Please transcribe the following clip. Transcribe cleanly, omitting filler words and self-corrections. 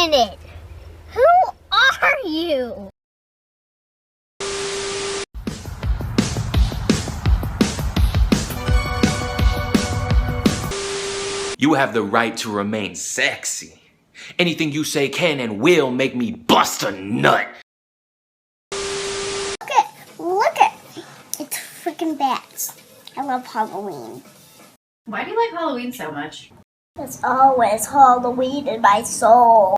minute. Who are you? You have the right to remain sexy. Anything you say can and will make me bust a nut. Look it. It's freaking bats. I love Halloween. Why do you like Halloween so much? There's always Halloween in my soul.